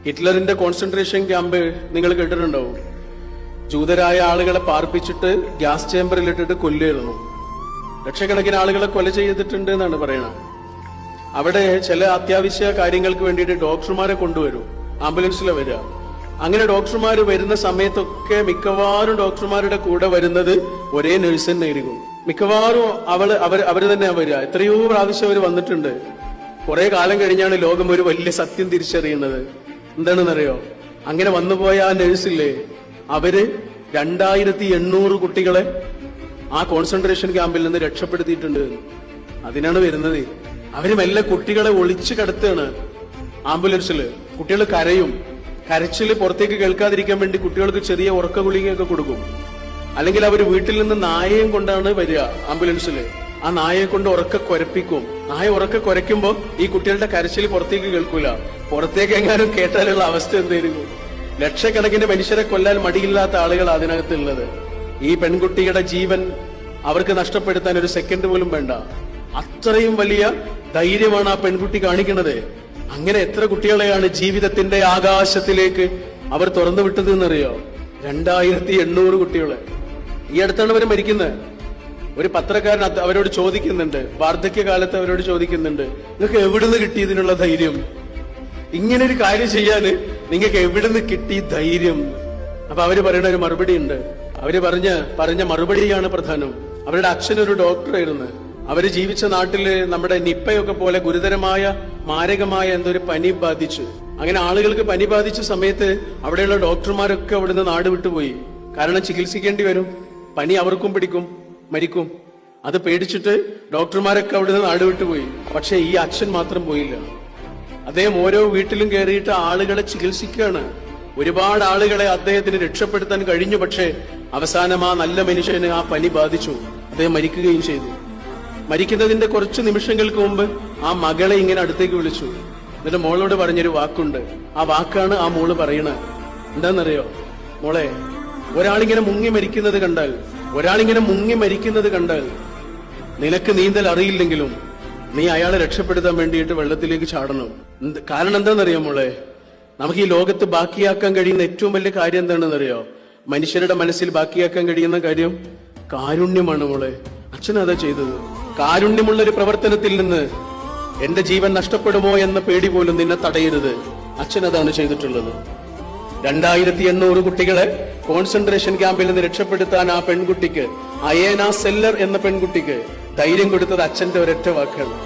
ഹിറ്റ്ലറിന്റെ concentration camp നിങ്ങൾ കേട്ടിട്ടുണ്ടാവും. ജൂതരായ ആളുകളെ പാർപ്പിച്ചിട്ട് ഗ്യാസ് ചേമ്പറിൽ ഇട്ടിട്ട് കൊല്ലുമായിരുന്നു. ലക്ഷക്കണക്കിന് ആളുകളെ കൊല ചെയ്തിട്ടുണ്ട് എന്നാണ് പറയുന്നത്. അവിടെ ചില അത്യാവശ്യ കാര്യങ്ങൾക്ക് വേണ്ടിയിട്ട് ഡോക്ടർമാരെ കൊണ്ടുവരും, ആംബുലൻസിലെ വരിക. അങ്ങനെ ഡോക്ടർമാർ വരുന്ന സമയത്തൊക്കെ മിക്കവാറും ഡോക്ടർമാരുടെ കൂടെ വരുന്നത് ഒരേ നഴ്സ് തന്നെയായിരിക്കും. മിക്കവാറും അവര് തന്നെ വരിക. എത്രയോ പ്രാവശ്യം അവർ വന്നിട്ടുണ്ട്. കുറെ കാലം കഴിഞ്ഞാണ് ലോകം ഒരു വലിയ സത്യം തിരിച്ചറിയുന്നത്. എന്താണെന്നറിയോ? അങ്ങനെ വന്നുപോയ ആ നഴ്സില്ലേ, അവര് 2800 കുട്ടികളെ ആ കോൺസെൻട്രേഷൻ ക്യാമ്പിൽ നിന്ന് രക്ഷപ്പെടുത്തിയിട്ടുണ്ട്. അതിനാണ് വരുന്നത്. അവര് മെല്ലെ കുട്ടികളെ ഒളിച്ചു കിടത്തുകയാണ് ആംബുലൻസില്. കുട്ടികൾ കരയും. കരച്ചില് പുറത്തേക്ക് കേൾക്കാതിരിക്കാൻ വേണ്ടി കുട്ടികൾക്ക് ചെറിയ ഉറക്ക ഗുളികയൊക്കെ കൊടുക്കും. അല്ലെങ്കിൽ അവർ വീട്ടിൽ നിന്ന് നായയും കൊണ്ടാണ് വരിക ആംബുലൻസില്. ആ നായയെ കൊണ്ട് ഉറക്ക കുരപ്പിക്കും. നായ ഉറക്ക കുരയ്ക്കുമ്പോ ഈ കുട്ടികളുടെ കരച്ചിൽ പുറത്തേക്ക് കേൾക്കൂല. പുറത്തേക്ക് എങ്ങാനും കേട്ടാലുള്ള അവസ്ഥ എന്തായിരിക്കും? ലക്ഷക്കണക്കിന് മനുഷ്യരെ കൊല്ലാൻ മടിയില്ലാത്ത ആളുകൾ അതിനകത്തുള്ളത്. ഈ പെൺകുട്ടിയുടെ ജീവൻ അവർക്ക് നഷ്ടപ്പെടുത്താൻ ഒരു സെക്കൻഡ് പോലും വേണ്ട. അത്രയും വലിയ ധൈര്യമാണ് ആ പെൺകുട്ടി കാണിക്കുന്നത്. അങ്ങനെ എത്ര കുട്ടികളെയാണ് ജീവിതത്തിന്റെ ആകാശത്തിലേക്ക് അവർ തുറന്നു വിട്ടത് എന്നറിയോ? 2800 കുട്ടികളെ. ഈ അടുത്താണ് അവർ മരിക്കുന്നത്. ഒരു പത്രക്കാരൻ അവരോട് ചോദിക്കുന്നുണ്ട്, വാർദ്ധക്യകാലത്ത് അവരോട് ചോദിക്കുന്നുണ്ട്, നിങ്ങൾക്ക് എവിടുന്ന് കിട്ടി ഇതിനുള്ള ധൈര്യം? ഇങ്ങനെ ഒരു കാര്യം ചെയ്യാന് നിങ്ങൾക്ക് എവിടുന്ന് കിട്ടി ധൈര്യം? അപ്പൊ അവര് പറയുന്ന ഒരു മറുപടി ഉണ്ട്. അവര് പറഞ്ഞ മറുപടിയാണ് പ്രധാനം. അവരുടെ അച്ഛനൊരു ഡോക്ടറായിരുന്നു. അവര് ജീവിച്ച നാട്ടില് നമ്മുടെ നിപ്പയൊക്കെ പോലെ ഗുരുതരമായ മാരകമായ എന്തൊരു പനി ബാധിച്ചു. അങ്ങനെ ആളുകൾക്ക് പനി ബാധിച്ച സമയത്ത് അവിടെയുള്ള ഡോക്ടർമാരൊക്കെ അവിടുന്ന് നാട് വിട്ടുപോയി. കാരണം ചികിത്സിക്കേണ്ടി വരും, പനി അവർക്കും പിടിക്കും, മരിക്കും. അത് പേടിച്ചിട്ട് ഡോക്ടർമാരൊക്കെ അവിടുന്ന് നാട് വിട്ടുപോയി. പക്ഷെ ഈ അച്ഛൻ മാത്രം പോയില്ല. അദ്ദേഹം ഓരോ വീട്ടിലും കയറിയിട്ട് ആളുകളെ ചികിത്സിക്കുകയാണ്. ഒരുപാട് ആളുകളെ അദ്ദേഹത്തിന് രക്ഷപ്പെടുത്താൻ കഴിഞ്ഞു. പക്ഷെ അവസാനം ആ നല്ല മനുഷ്യന് ആ പനി ബാധിച്ചു. അദ്ദേഹം മരിക്കുകയും ചെയ്തു. മരിക്കുന്നതിന്റെ കുറച്ച് നിമിഷങ്ങൾക്ക് മുമ്പ് ആ മകളെ ഇങ്ങനെ അടുത്തേക്ക് വിളിച്ചു. എന്നിട്ട് മോളോട് പറഞ്ഞൊരു വാക്കുണ്ട്. ആ വാക്കാണ് ആ മോള് പറയണത്. എന്താണെന്നറിയോ? മോളെ, ഒരാളിങ്ങനെ മുങ്ങി മരിക്കുന്നത് കണ്ടാൽ നിനക്ക് നീന്തൽ അറിയില്ലെങ്കിലും നീ അയാളെ രക്ഷപ്പെടുത്താൻ വേണ്ടിയിട്ട് വെള്ളത്തിലേക്ക് ചാടണം. കാരണം എന്താണെന്നറിയോ മോളെ? നമുക്ക് ഈ ലോകത്ത് ബാക്കിയാക്കാൻ കഴിയുന്ന ഏറ്റവും വലിയ കാര്യം എന്താണെന്നറിയോ? മനുഷ്യരുടെ മനസ്സിൽ ബാക്കിയാക്കാൻ കഴിയുന്ന കാര്യം കാരുണ്യമാണ് മോളെ. അച്ഛൻ അതാ ചെയ്തത്. കാരുണ്യമുള്ള ഒരു പ്രവർത്തനത്തിൽ നിന്ന് എന്റെ ജീവൻ നഷ്ടപ്പെടുമോ എന്ന പേടി പോലും നിന്നെ തടയരുത്. അച്ഛൻ അതാണ് ചെയ്തിട്ടുള്ളത്. 2800 കുട്ടികളെ കോൺസെൻട്രേഷൻ ക്യാമ്പിൽ നിന്ന് രക്ഷപ്പെടുത്താൻ ആ പെൺകുട്ടിക്ക്, അയേന സെല്ലർ എന്ന പെൺകുട്ടിക്ക് ധൈര്യം കൊടുത്തത് അച്ഛന്റെ ഒരൊറ്റ വാക്കാണ്.